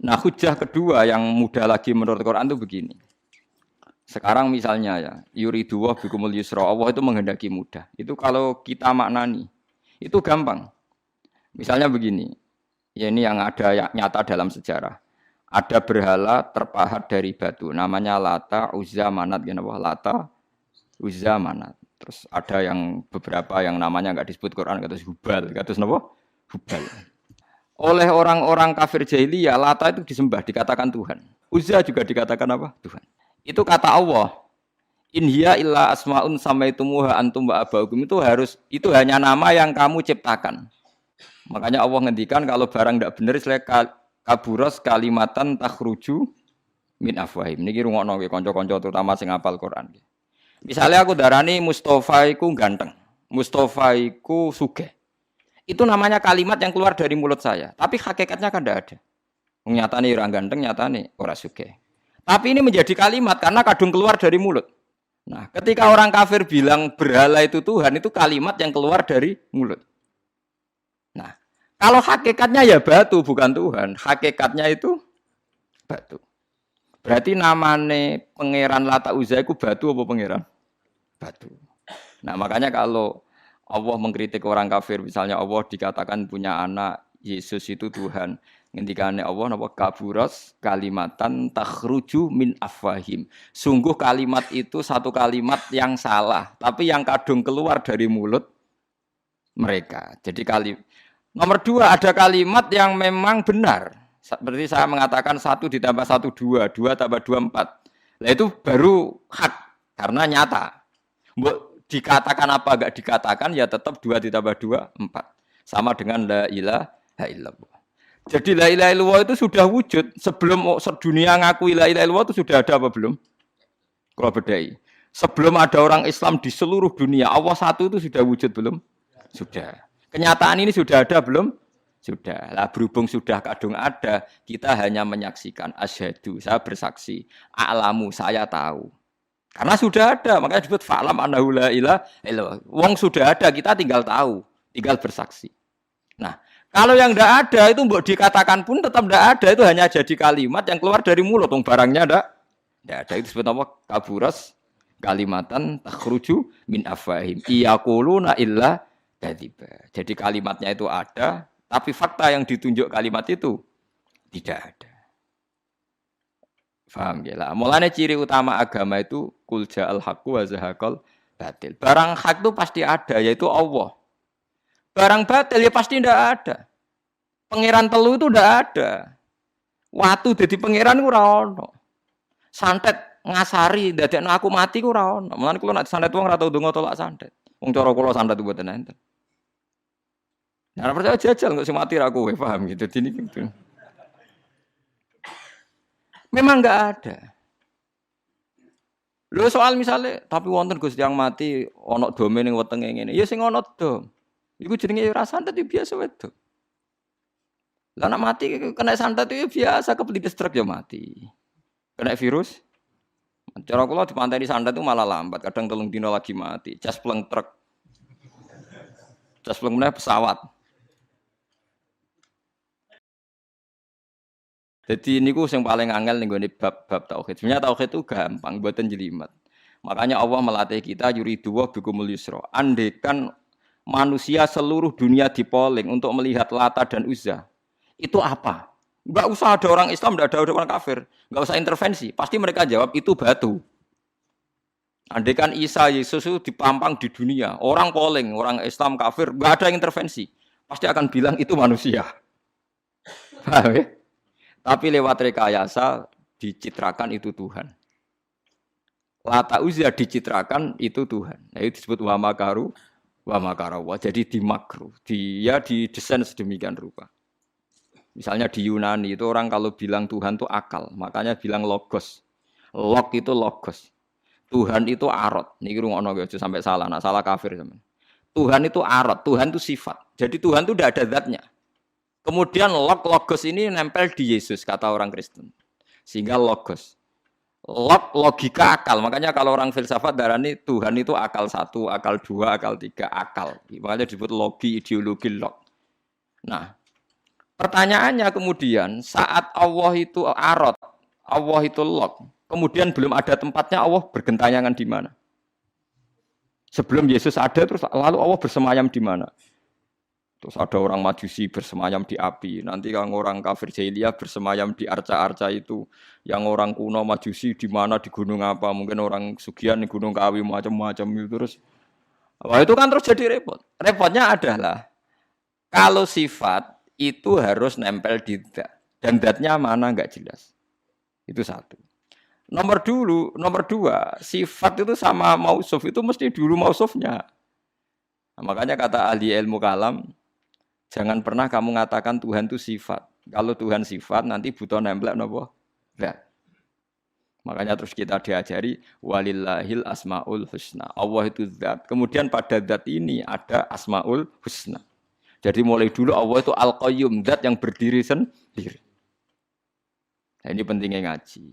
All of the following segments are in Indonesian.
Nah, hujah kedua yang mudah lagi menurut Quran itu begini. Sekarang misalnya ya, yuridu wa bikumul yusra, Allah itu menghendaki mudah. Itu kalau kita maknani, itu gampang. Misalnya begini, ya ini yang ada yang nyata dalam sejarah. Ada berhala terpahat dari batu, namanya Lata, Uzza, Manat, Lata, Uzza, Manat. Terus ada yang beberapa yang namanya nggak disebut Quran, kata Hubal, kata apa? Hubal. Oleh orang-orang kafir jahiliyah, Lata itu disembah, dikatakan Tuhan. Uzza juga dikatakan apa? Tuhan. Itu kata Allah. In hiya illa asmaun samaitumuha antum wa abaukum, itu hanya nama yang kamu ciptakan. Makanya Allah ngendikan kalau barang tidak benar istilah kaburos kalimatan takhruju min afwahim. Niki rungokno nggih kanca-kanca terutama sing hafal Quran. Misalnya aku darani Mustofa iku ganteng, Mustofa iku sugih. Itu namanya kalimat yang keluar dari mulut saya, tapi hakikatnya kan tidak ada. Nyatane ora ganteng, nyatane ora sugih. Tapi ini menjadi kalimat karena kadung keluar dari mulut. Nah, ketika orang kafir bilang berhala itu Tuhan, itu kalimat yang keluar dari mulut. Nah, kalau hakikatnya ya batu bukan Tuhan, hakikatnya itu batu. Berarti namane pangeran Lata Uzza itu batu apa pangeran? Batu. Nah, makanya kalau Allah mengkritik orang kafir, misalnya Allah dikatakan punya anak, Yesus itu Tuhan. Ngendikane Allah napa kaburas kalimatan takhruju min afwahim. Sungguh kalimat itu satu kalimat yang salah, tapi yang kadung keluar dari mulut mereka. Jadi nomor dua ada kalimat yang memang benar. Seperti saya mengatakan 1 ditambah 1 2, 2 tambah 2 4. Nah itu baru hak karena nyata. Dikatakan apa enggak dikatakan ya tetap 2 ditambah 2 4. Sama dengan la ilaha illallah. Jadi la ilaha illallah itu sudah wujud sebelum dunia ngakui la ilaha illallah itu sudah ada apa belum? Kalau bedai. Sebelum ada orang Islam di seluruh dunia, Allah satu itu sudah wujud belum? Sudah. Kenyataan ini sudah ada belum? Sudah. Lah berhubung sudah kadung ada, kita hanya menyaksikan asyhadu, saya bersaksi, a'lamu, saya tahu. Karena sudah ada, makanya disebut fa'lam annahu la ilaha illallah. Wong sudah ada, kita tinggal tahu, tinggal bersaksi. Nah, kalau yang tidak ada itu mbok dikatakan pun tetap tidak ada, itu hanya jadi kalimat yang keluar dari mulut, barangnya tidak ada. Itu disebut apa? Kaburas kalimatan takhruju min afwahim. Iyaquluna illa kadziba. Jadi kalimatnya itu ada, tapi fakta yang ditunjuk kalimat itu tidak ada. Faham ya lah. Mulanya ciri utama agama itu kul ja'al haqqu wa zahaqal batil. Barang hak itu pasti ada, yaitu Allah. Barang batil ya pasti tidak ada. Pangeran telu itu tidak ada. Watu jadi pangeran ku ora ono. Santet ngasari dadekno aku mati ku ora ono. Mulane kula nek santet wong ora tau ndonga tolak santet. Wong cara kula santet mboten enten. Ora percaya jajal kok sing mati ra kowe, paham gitu. Dini gitu. Memang enggak ada. Lho soal misalnya tapi wonten Gus yang mati ana dome ning wetenge ngene. Ya sing ana dom. Iku jenenge ora santet biasa wedok. Lah nek mati kena santet itu biasa kepelit stroke ya mati. Kena virus. Cara kula dipanteni santet itu malah lambat, kadang 3 dina lagi mati. Cas pleng truk. Cas pleng meneh pesawat. Jadi niku sing paling angel ning gone bab tauhid. Sebenarnya tauhid itu gampang, mboten jelimet. Makanya Allah melatih kita yuridu wa bikumul yusra. Andekan manusia seluruh dunia dipoling untuk melihat Lata dan Uzza. Itu apa? Enggak usah ada orang Islam, enggak ada orang kafir. Enggak usah intervensi. Pasti mereka jawab itu batu. Andekan Isa Yesus itu dipampang di dunia. Orang polling, orang Islam kafir, enggak ada intervensi. Pasti akan bilang itu manusia. Paham ya? Tapi lewat rekayasa dicitrakan itu Tuhan. Lata Uzza dicitrakan itu Tuhan. Nah, itu disebut wa makaru wa makarawa. Jadi dimakru. Dia didesain sedemikian rupa. Misalnya di Yunani itu orang kalau bilang Tuhan itu akal, makanya bilang logos. Log itu logos. Tuhan itu arot. Niki rungokno aja sampai salah, nak salah kafir teman. Tuhan itu arot, Tuhan itu sifat. Jadi Tuhan itu tidak ada zatnya. Kemudian logos ini nempel di Yesus kata orang Kristen. Sehingga logos. Logika akal. Makanya kalau orang filsafat darani Tuhan itu akal 1, akal 2, akal 3, akal. Makanya disebut logi, ideologi log. Nah, Pertanyaannya kemudian saat Allah itu arad, Allah itu log, kemudian belum ada tempatnya Allah bergentayangan di mana? Sebelum Yesus ada terus lalu Allah bersemayam di mana? Terus ada orang Majusi bersemayam di api, nanti yang orang kafir jahiliyah bersemayam di arca-arca itu, yang orang kuno Majusi di mana di gunung apa, mungkin orang Sugian di Gunung Kawi macam-macam itu terus. Wah itu kan terus jadi repot. Repotnya adalah kalau sifat itu harus nempel di dat dan datnya mana nggak jelas. Itu satu. Nomor dua, sifat itu sama mausuf itu mesti dulu mausufnya. Nah, makanya kata ahli ilmu kalam, jangan pernah kamu mengatakan Tuhan itu sifat. Kalau Tuhan sifat nanti butuh nempel napa? Zat. Makanya terus kita diajari walillahil asmaul husna. Allah itu zat. Kemudian pada zat ini ada asmaul husna. Jadi mulai dulu Allah itu al-qayyum, zat yang berdiri sendiri. Nah, ini pentingnya ngaji.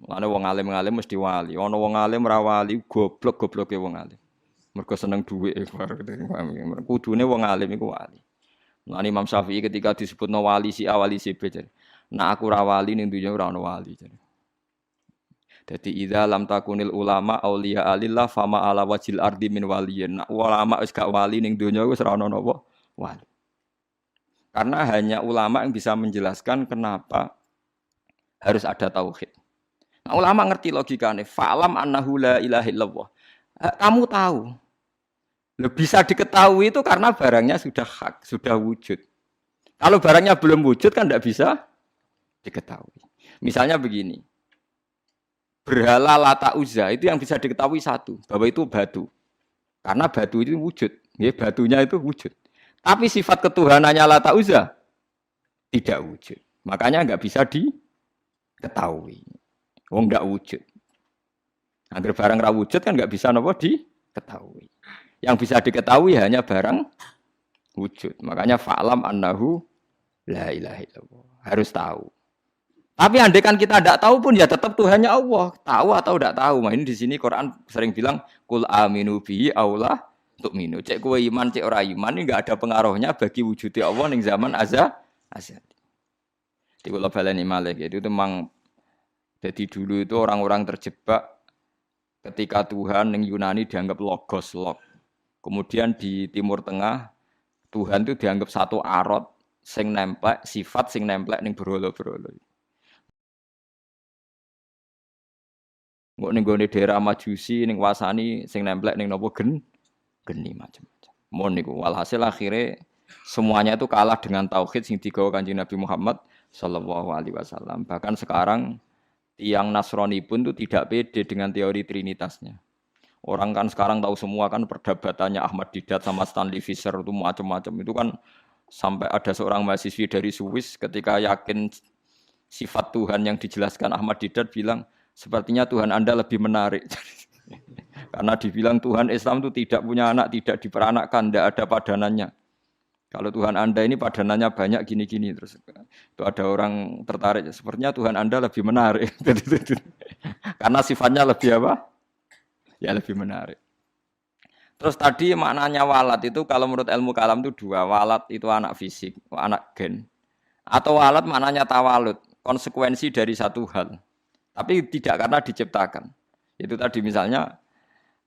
Mulane wong alim-alim mesti wali. Ana wong alim ra wali, goblok-gobloke wong alim. Mergo seneng dhuwit. Kudune wong alim iku wali. Mulane Imam Syafi'i ketika disebutno wali si A wali si B. Nah aku ra wali ning dunya ora ana wali. Dadi idza lam takunil ulama auliya alillah fama ala wajil ardi min waliyin. Nah ulama wis gak wali ning dunya wis ora ana napa wali. Karena hanya ulama yang bisa menjelaskan kenapa harus ada tauhid. Nah, ulama ngerti logikanya. Fa'lam annahu la ilaha illallah. Kamu tahu. Bisa diketahui itu karena barangnya sudah hak, sudah wujud. Kalau barangnya belum wujud kan tidak bisa diketahui. Misalnya begini. Berhala Lata Uzza itu yang bisa diketahui satu. Bahwa itu batu. Karena batu itu wujud. Ya, batunya itu wujud. Tapi sifat ketuhanannya Lata Uzza tidak wujud. Makanya nggak bisa diketahui. Wong nggak wujud. Agar barang ra wujud kan nggak bisa nopo diketahui. Yang bisa diketahui hanya barang wujud. Makanya fa'lam annahu la ilaha illallah. Harus tahu. Tapi andai kan kita tidak tahu pun ya tetap Tuhannya Allah. Tahu atau tidak tahu. Nah, ini di sini Quran sering bilang kul aminu bihi aula tu'minu. Cek kowe iman, cek ora iman ini enggak ada pengaruhnya bagi wujudnya Allah ning zaman azali. Di kula baleni malih itu memang. Jadi dulu itu orang-orang terjebak ketika Tuhan yang Yunani dianggap logos, log. Kemudian di Timur Tengah, Tuhan itu dianggap satu arot, sing nemplek, sifat sing nemplek ning berhala-berhala. Nggak ning daerah Majusi, ning Wasani, sing nemplek ning nopo geni macam-macam. Mon niku walhasil akhirnya semuanya itu kalah dengan tauhid sing digawa Kanjeng Nabi Muhammad sallallahu alaihi wasallam. Bahkan sekarang yang Nasrani pun itu tidak pede dengan teori trinitasnya. Orang kan sekarang tahu semua kan perdebatannya Ahmad Didat sama Stanley Fischer itu macam-macam. Itu kan sampai ada seorang mahasiswi dari Swiss ketika yakin sifat Tuhan yang dijelaskan Ahmad Didat bilang, sepertinya Tuhan Anda lebih menarik. Karena dibilang Tuhan Islam itu tidak punya anak, tidak diperanakkan, tidak ada padanannya. Kalau Tuhan Anda ini padanannya banyak gini-gini terus itu ada orang tertarik. Sepertinya Tuhan Anda lebih menarik. Karena sifatnya lebih apa? Ya lebih menarik. Terus tadi maknanya walat itu kalau menurut ilmu kalam itu dua. Walat itu anak fisik, anak gen. Atau walat maknanya tawalud, konsekuensi dari satu hal. Tapi tidak karena diciptakan. Itu tadi misalnya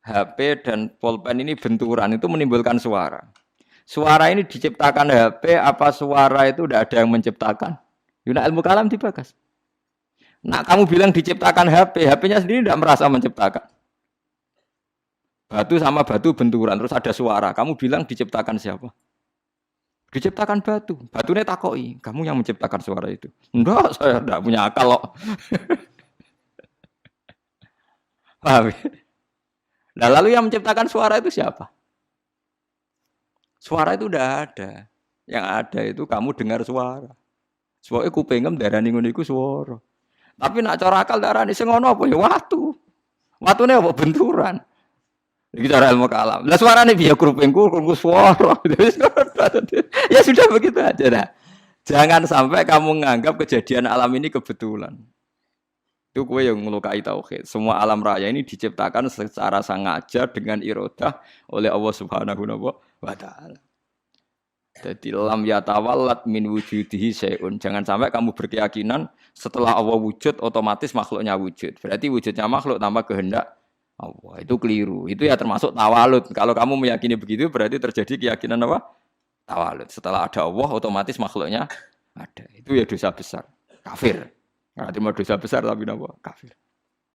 HP dan pulpen ini benturan itu menimbulkan suara. Suara ini diciptakan HP, apa suara itu tidak ada yang menciptakan? Yuna ilmu kalam dibakas. Nah kamu bilang diciptakan HP, HP-nya sendiri tidak merasa menciptakan. Batu sama batu benturan, terus ada suara. Kamu bilang diciptakan siapa? Diciptakan batu. Batunya takoi, kamu yang menciptakan suara itu. Enggak, saya tidak punya akal loh. Paham? Nah lalu yang menciptakan suara itu siapa? Suara itu udah ada. Yang ada itu kamu dengar suara. Suara kupingem darani ngono iku suara. Tapi nak cara akal darani sing ngono apa ya watu. Watune apa benturan. Iki cara ilmu kalam. Lah suarane piye kupingku krungu suara. Ya sudah begitu aja dah. Jangan sampai kamu menganggap kejadian alam ini kebetulan. Itu kowe yang melukai tauhid. Semua alam raya ini diciptakan secara sengaja dengan iradah oleh Allah Subhanahu wa taala. Jadi lam yatawallat min wujudihi syai'un. Jangan sampai kamu berkeyakinan setelah Allah wujud otomatis makhluknya wujud. Berarti wujudnya makhluk tanpa kehendak Allah. Itu keliru. Itu ya termasuk tawalud. Kalau kamu meyakini begitu berarti terjadi keyakinan apa? Tawalud. Setelah ada Allah otomatis makhluknya ada. Itu ya dosa besar. Kafir. Berarti mau dosa besar tapi apa? Kafir.